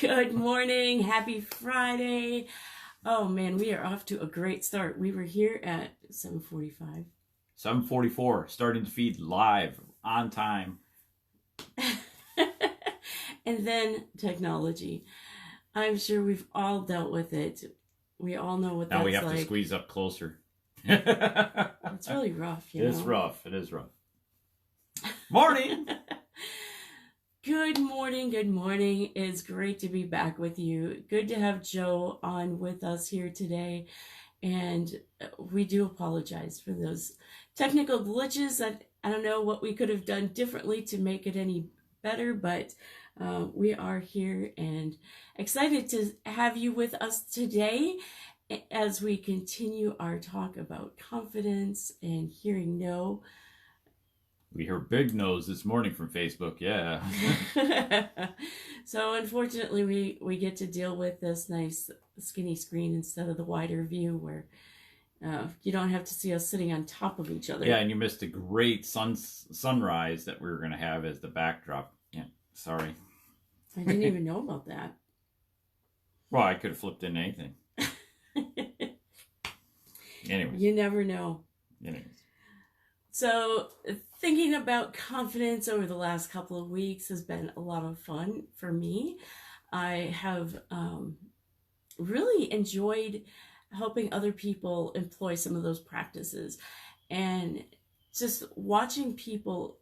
Good morning. Happy Friday. Oh man, we are off to a great start. We were here at 7:45. 7:44, starting to feed live, on time. And then technology. I'm sure we've all dealt with it. We all know what that's like. Now we have to squeeze up closer. It's really rough, you know. It's rough. It is rough. Morning! Good morning. Good morning. It's great to be back with you. Good to have Joe on with us here today. And we do apologize for those technical glitches. That I don't know what we could have done differently to make it any better, but we are here and excited to have you with us today as we continue our talk about confidence and hearing no. We heard big no's this morning from Facebook, yeah. So unfortunately, we get to deal with this nice skinny screen instead of the wider view where you don't have to see us sitting on top of each other. Yeah, and you missed a great sunrise that we were going to have as the backdrop. Yeah, sorry. I didn't even know about that. Well, I could have flipped in anything. Anyways. You never know. Anyways. So thinking about confidence over the last couple of weeks has been a lot of fun for me. I have really enjoyed helping other people employ some of those practices, and just watching people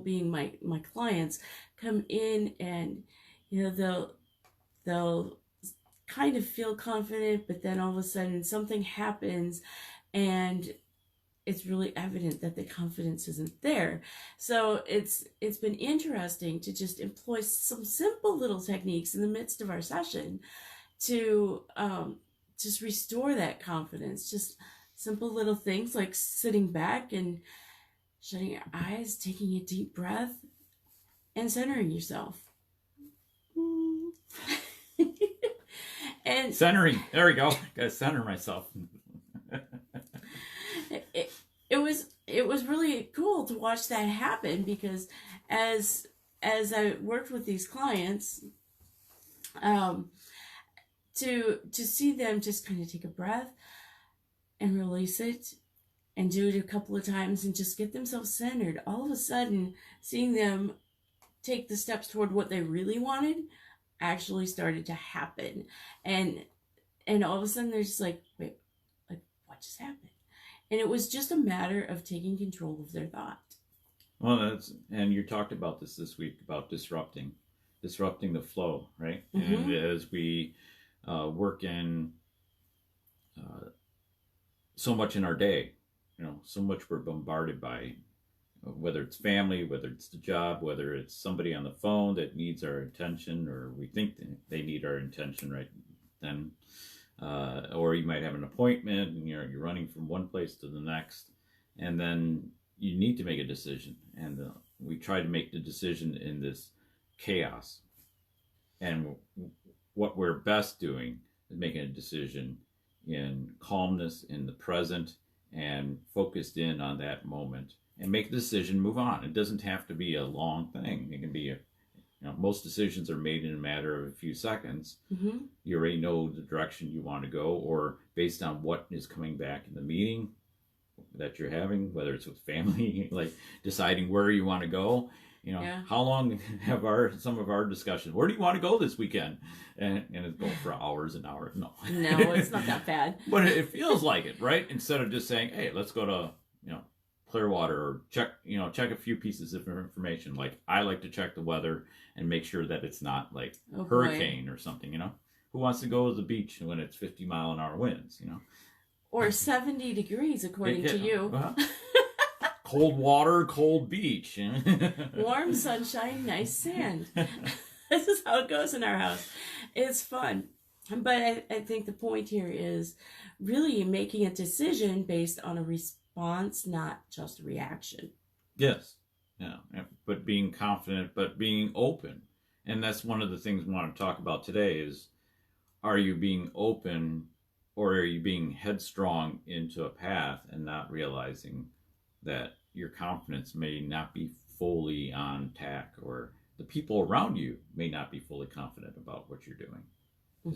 being my clients come in, and you know they'll kind of feel confident, but then all of a sudden something happens and it's really evident that the confidence isn't there. So it's been interesting to just employ some simple little techniques in the midst of our session to just restore that confidence. Just simple little things like sitting back and shutting your eyes, taking a deep breath, and centering yourself. And centering. There we go. Gotta center myself. It was really cool to watch that happen, because as I worked with these clients, to see them just kind of take a breath and release it and do it a couple of times and just get themselves centered, all of a sudden seeing them take the steps toward what they really wanted actually started to happen. And all of a sudden they're just like, wait, like what just happened? And it was just a matter of taking control of their thought. Well, and you talked about this week, about disrupting the flow, right? Mm-hmm. And as we work in so much in our day, you know, so much we're bombarded by, whether it's family, whether it's the job, whether it's somebody on the phone that needs our attention, or we think they need our attention right then. Or you might have an appointment and you're running from one place to the next, and then you need to make a decision. And we try to make the decision in this chaos. And what we're best doing is making a decision in calmness, in the present, and focused in on that moment, and make the decision, move on. It doesn't have to be a long thing. It can be most decisions are made in a matter of a few seconds. Mm-hmm. You already know the direction you want to go, or based on what is coming back in the meeting that you're having, whether it's with family, like deciding where you want to go. You know, yeah. How long have some of our discussions? Where do you want to go this weekend? And it goes for hours and hours. No, it's not that bad. But it feels like it, right? Instead of just saying, hey, let's go to, Clearwater, or check a few pieces of information. Like, I like to check the weather and make sure that it's not like hurricane or something, Who wants to go to the beach when it's 50-mile-an-hour winds, Or 70 degrees, according to you. Well, cold water, cold beach. Warm sunshine, nice sand. This is how it goes in our house. It's fun. But I think the point here is really making a decision based on a response, not just a reaction. Yes. Yeah. But being confident, but being open. And that's one of the things we want to talk about today is, are you being open, or are you being headstrong into a path and not realizing that your confidence may not be fully on tack, or the people around you may not be fully confident about what you're doing.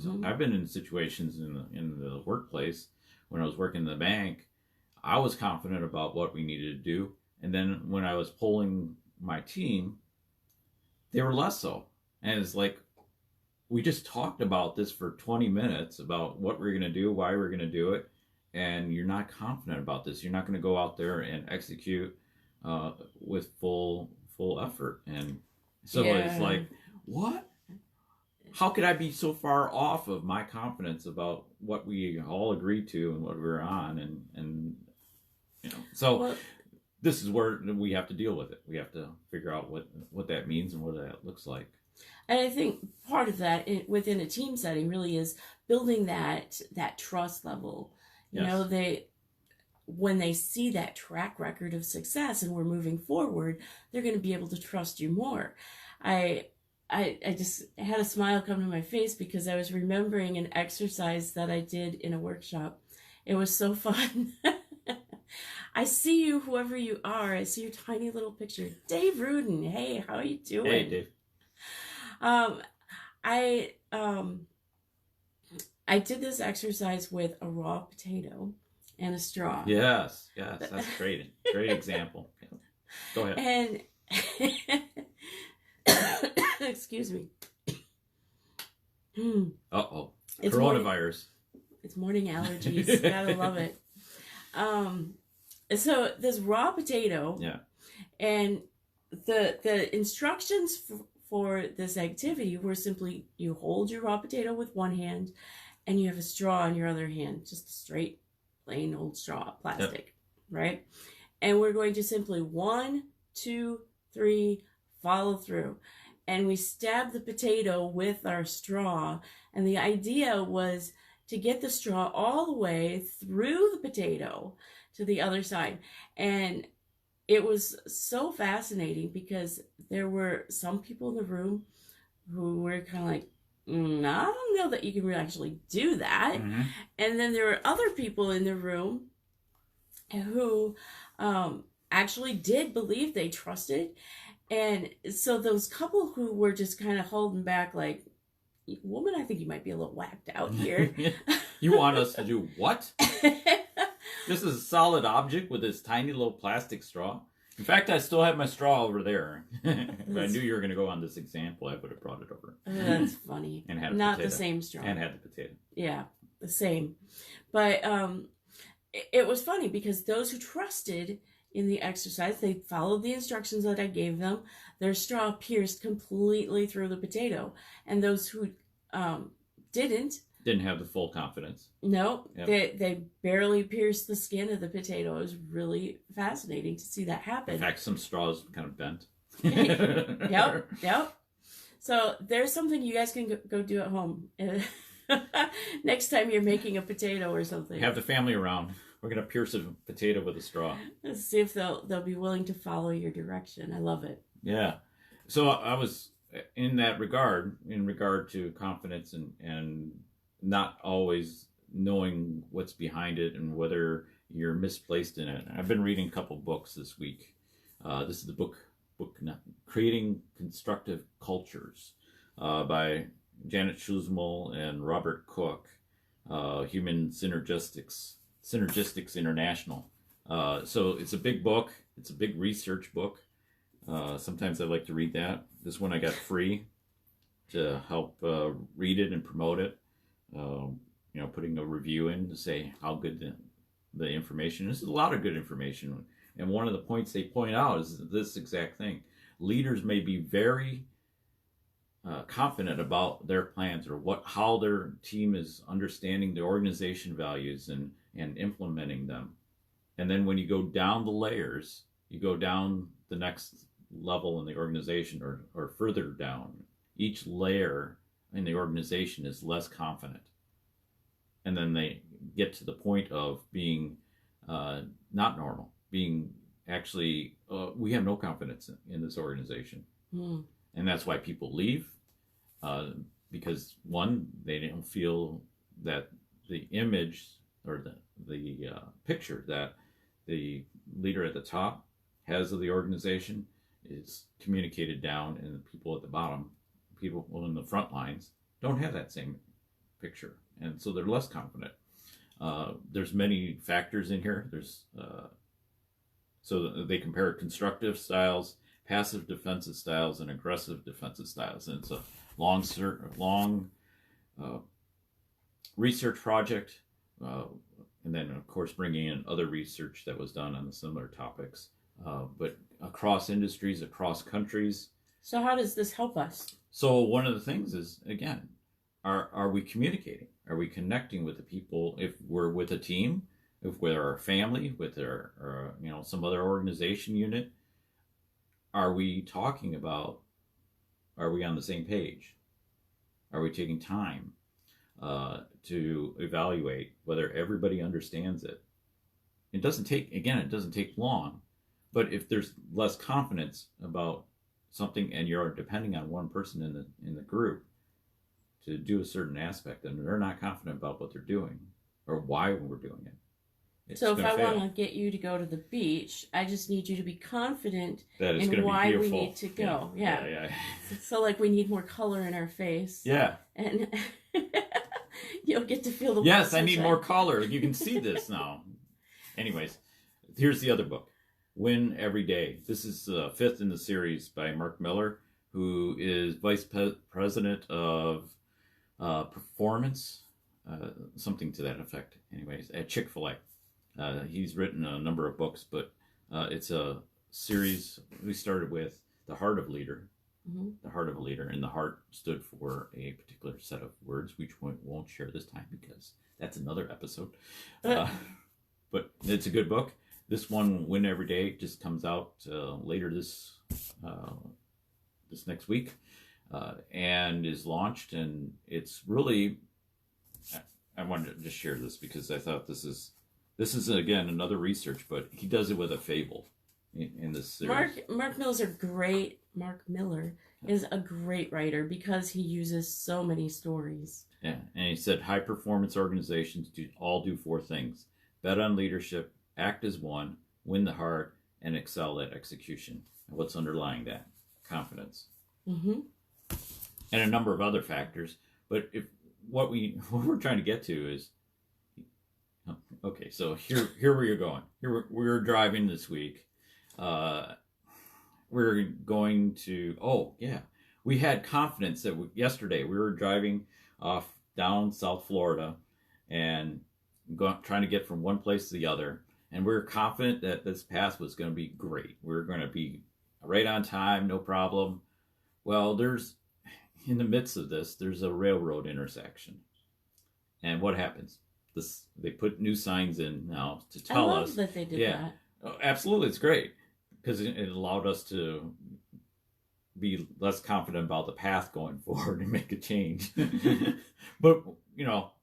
So I've been in situations in the workplace when I was working in the bank. I was confident about what we needed to do, and then when I was polling my team, they were less so. And it's like, we just talked about this for 20 minutes about what we're going to do, why we're going to do it, and you're not confident about this. You're not going to go out there and execute with full effort. And so it's like, what? How could I be so far off of my confidence about what we all agreed to and what we're on? And you know, so well, this is where we have to deal with it. We have to figure out what that means and what that looks like. And I think part of that within a team setting really is building that trust level. You know, when they see that track record of success and we're moving forward, they're going to be able to trust you more. I just had a smile come to my face because I was remembering an exercise that I did in a workshop. It was so fun. I see you, whoever you are. I see your tiny little picture. Dave Rudin. Hey, how are you doing? Hey, Dave. I did this exercise with a raw potato and a straw. Yes, that's great. Great example. Go ahead. And excuse me. Uh-oh. Coronavirus. It's morning allergies. Gotta love it. So this raw potato. Yeah. And the instructions for this activity were simply you hold your raw potato with one hand and you have a straw in your other hand, just a straight, plain old straw, plastic, right? And we're going to simply 1, 2, 3, follow through. And we stab the potato with our straw. And the idea was to get the straw all the way through the potato to the other side. And it was so fascinating because there were some people in the room who were kind of like, I don't know that you can really actually do that. Mm-hmm. And then there were other people in the room who actually did believe they trusted. And so those couple who were just kind of holding back like, woman, I think you might be a little whacked out here. You want us to do what? This is a solid object with this tiny little plastic straw. In fact, I still have my straw over there. If I knew you were going to go on this example, I would have brought it over. That's funny. And had not potato. The same straw. And had the potato. Yeah, the same. But it was funny because those who trusted in the exercise, they followed the instructions that I gave them. Their straw pierced completely through the potato. And those who didn't have the full confidence. No, yep. They barely pierced the skin of the potato. It was really fascinating to see that happen. In fact, some straws kind of bent. Yep. So there's something you guys can go do at home. Next time you're making a potato or something. Have the family around. We're going to pierce a potato with a straw. Let's see if they'll be willing to follow your direction. I love it. Yeah. So I was in that regard, to confidence and not always knowing what's behind it and whether you're misplaced in it. I've been reading a couple books this week. This is the book Creating Constructive Cultures by Janet Schuzmal and Robert Cook, Human Synergistics International. So it's a big book. It's a big research book. Sometimes I like to read that. This one I got free to help read it and promote it. Putting a review in to say how good the information is. There's a lot of good information. And one of the points they point out is this exact thing. Leaders may be very confident about their plans or how their team is understanding the organization values and implementing them. And then when you go down the layers, you go down the next level in the organization or further down, each layer in the organization is less confident. And then they get to the point of being not normal, being actually, we have no confidence in this organization. Mm. And that's why people leave, because one, they don't feel that the image or the picture that the leader at the top has of the organization is communicated down, and the people at the bottom, people in the front lines, don't have that same picture, and so they're less confident. There's many factors in here. So they compare constructive styles, passive defensive styles, and aggressive defensive styles, and it's a long research project, and then of course bringing in other research that was done on the similar topics, but across industries, across countries. So how does this help us? So one of the things is, again, are we communicating? Are we connecting with the people? If we're with a team, if we're our family, with our some other organization unit, are we talking about? Are we on the same page? Are we taking time to evaluate whether everybody understands it? It doesn't take long, but if there's less confidence about something and you're depending on one person in the group to do a certain aspect, and they're not confident about what they're doing or why we're doing it. So if I want to get you to go to the beach, I just need you to be confident that it's in why be we need to go. Yeah. So like we need more color in our face. Yeah. And you'll get to feel the Yes, I need more color. You can see this now. Anyways, here's the other book, Win Every Day. This is the fifth in the series by Mark Miller, who is vice president of performance, something to that effect. Anyways, at Chick-fil-A. He's written a number of books, but it's a series. We started with The Heart of Leader. Mm-hmm. The Heart of a Leader, and the heart stood for a particular set of words, which we won't share this time because that's another episode. But it's a good book. This one, Win Every Day, just comes out later this next week, and is launched. And it's really, I wanted to just share this because I thought this is again another research, but he does it with a fable in this series. Mark Miller is a great writer because he uses so many stories. Yeah, and he said high performance organizations do four things: bet on leadership, act as one, win the heart, and excel at execution. And what's underlying that? Confidence. Mm-hmm. And a number of other factors. But what we're trying to get to is, okay, so here where you're going. We're driving this week. We're going to, we had confidence that yesterday we were driving off down South Florida and trying to get from one place to the other. And we were confident that this path was going to be great. We were going to be right on time, no problem. Well, in the midst of this, there's a railroad intersection. And what happens? They put new signs in now to tell us. I love that they did that. Oh, absolutely, it's great because it allowed us to be less confident about the path going forward and make a change. But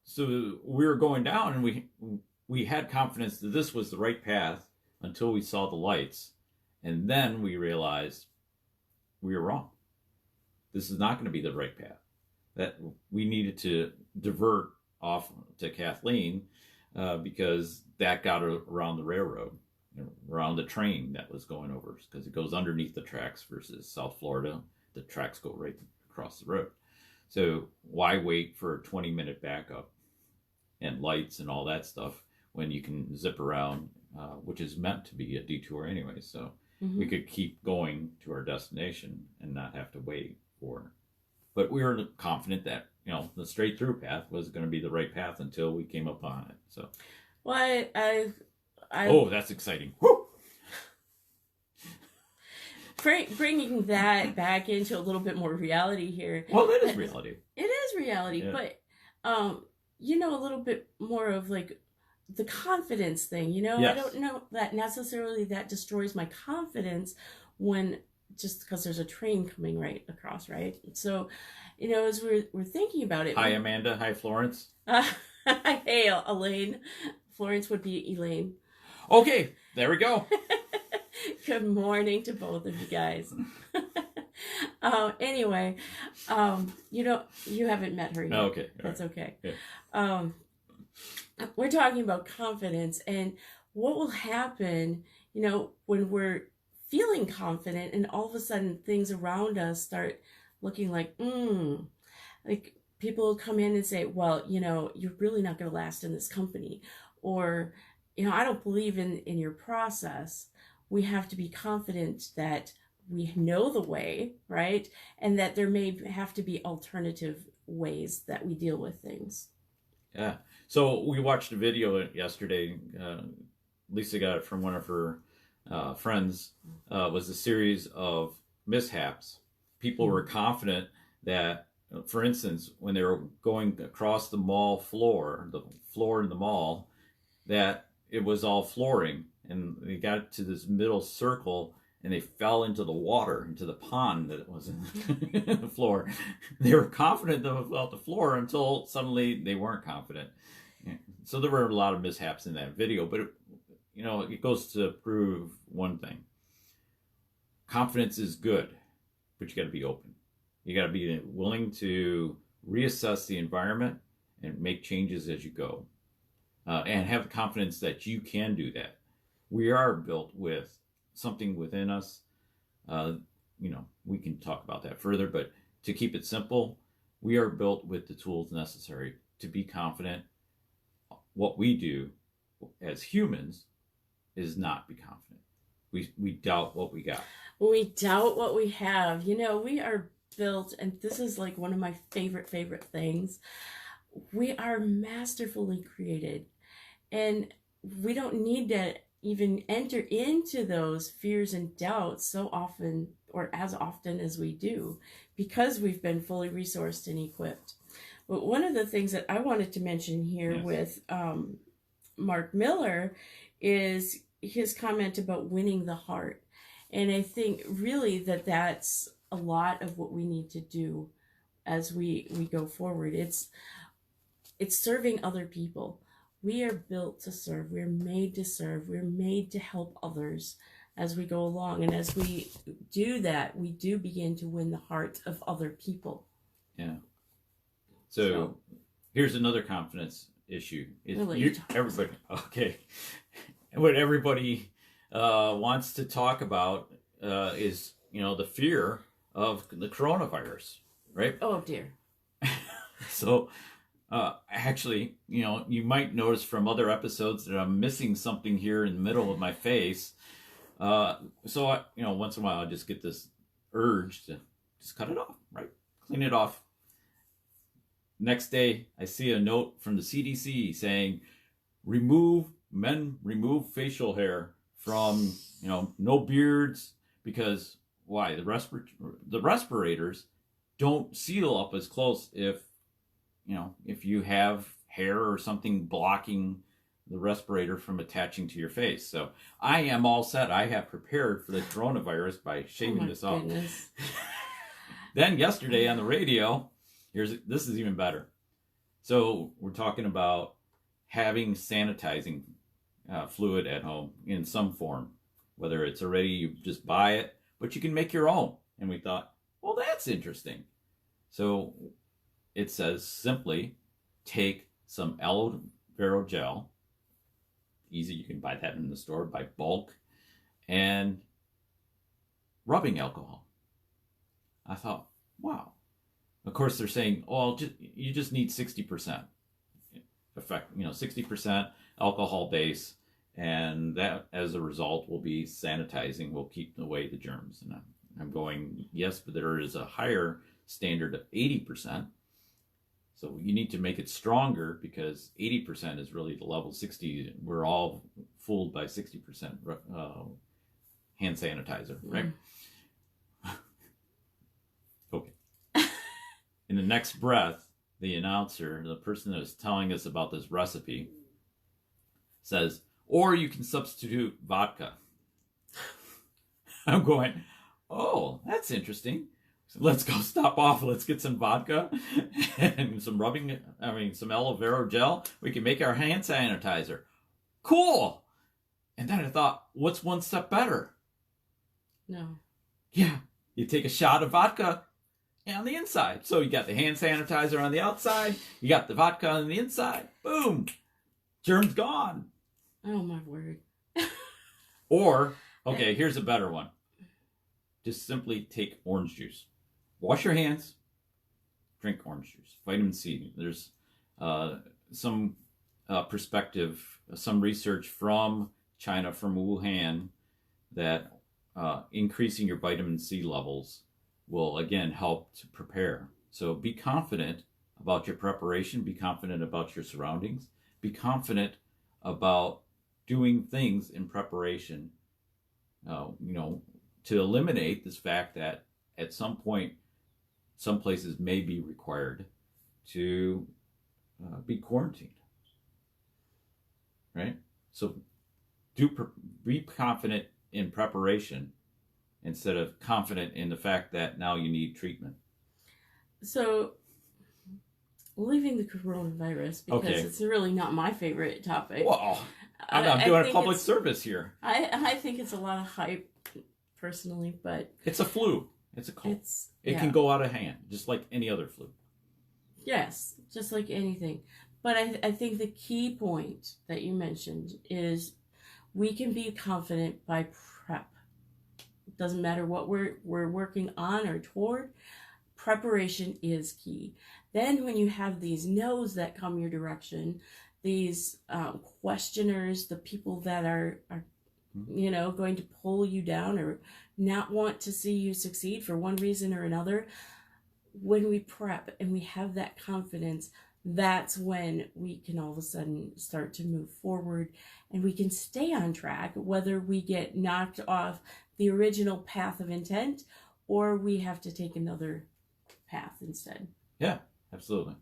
so we were going down, and we had confidence that this was the right path until we saw the lights, and then we realized we were wrong. This is not going to be the right path. That we needed to divert off to Kathleen because that got around the railroad, around the train that was going over, because it goes underneath the tracks versus South Florida. The tracks go right across the road. So why wait for a 20-minute backup and lights and all that stuff when you can zip around, which is meant to be a detour anyway. So we could keep going to our destination and not have to wait for. But we were confident that the straight through path was going to be the right path until we came upon it. So, well, oh, that's exciting! Woo! Bringing that back into a little bit more reality here. Well, it is reality. It is reality, yeah. But a little bit more of like the confidence thing. Yes. I don't know that necessarily that destroys my confidence when just because there's a train coming right across, right? So, as we're thinking about it. Hi, Amanda. Hi, Florence. Hey, Elaine. Florence would be Elaine. Okay, there we go. Good morning to both of you guys. Anyway, you haven't met her yet. Oh, okay. That's right. Okay. Yeah. We're talking about confidence and what will happen, when we're feeling confident, and all of a sudden things around us start looking like people will come in and say, well, you're really not going to last in this company, or, I don't believe in your process. We have to be confident that we know the way, right? And that there may have to be alternative ways that we deal with things. Yeah. So we watched a video yesterday. Lisa got it from one of her friends. Was a series of mishaps. People were confident that, for instance, when they were going across the mall floor, the floor in the mall, that it was all flooring, and they got to this middle circle and they fell into the water, into the pond that it was in the floor. They were confident about the floor until suddenly they weren't confident. So there were a lot of mishaps in that video, but it goes to prove one thing. Confidence is good, but you got to be open. You got to be willing to reassess the environment and make changes as you go, and have confidence that you can do that. We are built with something within us. We can talk about that further, but to keep it simple, we are built with the tools necessary to be confident. What we do as humans is not be confident. We doubt what we got. We doubt what we have. We are built, and this is like one of my favorite things. We are masterfully created, and we don't need to even enter into those fears and doubts so often, or as often as we do, because we've been fully resourced and equipped. But one of the things that I wanted to mention here with Mark Miller is his comment about winning the heart. And I think really that's a lot of what we need to do as we go forward. It's serving other people. We are built to serve. We're made to serve. We're made to help others as we go along. And as we do that, we do begin to win the hearts of other people. Yeah. So here's another confidence issue. Everybody, okay. What everybody wants to talk about is, the fear of the coronavirus, right? Oh, dear. So... actually, you might notice from other episodes that I'm missing something here in the middle of my face. So I, once in a while I just get this urge to just cut it off, right? Clean it off. Next day, I see a note from the CDC saying, remove facial hair from, no beards, because why? The respirators don't seal up as close if you have hair or something blocking the respirator from attaching to your face. So I am all set. I have prepared for the coronavirus by shaving this off. Then yesterday on the radio, this is even better. So we're talking about having sanitizing fluid at home in some form, whether it's already, you just buy it, but you can make your own. And we thought, well, that's interesting. So it says simply take some aloe vera gel. Easy, you can buy that in the store by bulk, and rubbing alcohol. I thought, wow. Of course, they're saying, oh, you just need 60% effect, 60% alcohol base, and that as a result will be sanitizing, will keep away the germs. And I'm going, yes, but there is a higher standard of 80%. So you need to make it stronger, because 80% is really the level. 60, we're all fooled by 60% hand sanitizer, right? Okay. In the next breath, the announcer, the person that is telling us about this recipe, says, or you can substitute vodka. I'm going, oh, that's interesting. Let's go stop off. Let's get some vodka and some aloe vera gel. We can make our hand sanitizer. Cool. And then I thought, what's one step better? No. Yeah. You take a shot of vodka on the inside. So you got the hand sanitizer on the outside. You got the vodka on the inside. Boom. Germs gone. Oh, my word. Or, okay, here's a better one. just simply take orange juice. Wash your hands, drink orange juice. Vitamin C. There's some perspective, some research from China, from Wuhan, that increasing your vitamin C levels will again help to prepare. So be confident about your preparation, be confident about your surroundings, be confident about doing things in preparation, to eliminate this fact that at some point, some places may be required to be quarantined, right? So be confident in preparation instead of confident in the fact that now you need treatment. So, leaving the coronavirus, because it's really not my favorite topic. Well, I'm doing a public service here. I think it's a lot of hype, personally, but... It's a flu. It's a cold. It yeah. can go out of hand, just like any other flu. Yes, just like anything. But I think the key point that you mentioned is we can be confident by prep. It doesn't matter what we're working on or toward. Preparation is key. Then when you have these no's that come your direction, these questioners, the people that are going to pull you down or not want to see you succeed for one reason or another, when we prep and we have that confidence, that's when we can all of a sudden start to move forward and we can stay on track, whether we get knocked off the original path of intent or we have to take another path instead. Yeah, absolutely.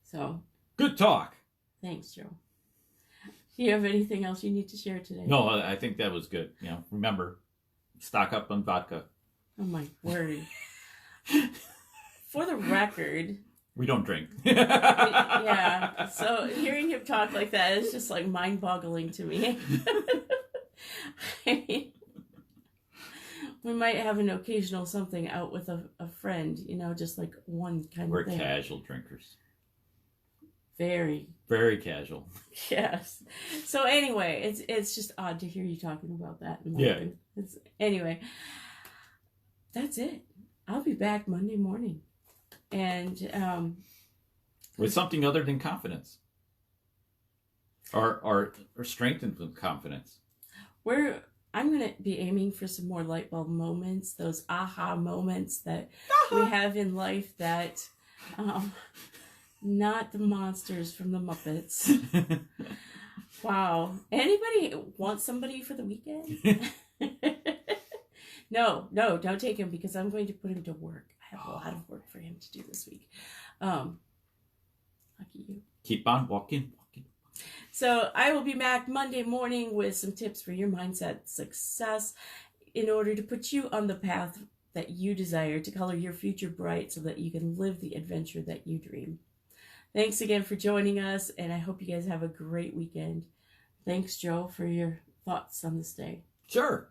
So good talk. Thanks, Joe. Do you have anything else you need to share today? No, I think that was good. Remember, stock up on vodka. Oh my word. For the record, we don't drink. Yeah. So hearing him talk like that is just like mind-boggling to me. I mean, we might have an occasional something out with a friend, just like one kind We're of thing. We're casual drinkers. Very. Very casual. Yes. So anyway, it's just odd to hear you talking about that. Yeah. Anyway, that's it. I'll be back Monday morning. And with something other than confidence. Or strengthened with confidence. I'm going to be aiming for some more light bulb moments, those aha moments that we have in life that, not the monsters from the Muppets. Wow. Anybody want somebody for the weekend? No, don't take him because I'm going to put him to work. I have a lot of work for him to do this week. Lucky you. Keep on walking. So I will be back Monday morning with some tips for your mindset success in order to put you on the path that you desire, to color your future bright so that you can live the adventure that you dream. Thanks again for joining us, and I hope you guys have a great weekend. Thanks, Joe, for your thoughts on this day. Sure.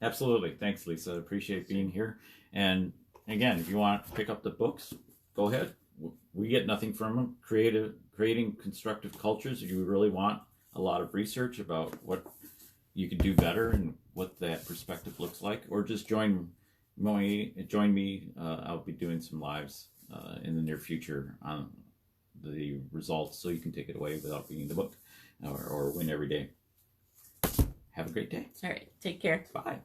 Absolutely. Thanks, Lisa. Appreciate being here. And again, if you want to pick up the books, go ahead. We get nothing from them. Creating constructive cultures. If you really want a lot of research about what you can do better and what that perspective looks like, or just join me. I'll be doing some lives in the near future on the results, so you can take it away without reading the book or win every day. Have a great day. All right. Take care. Bye.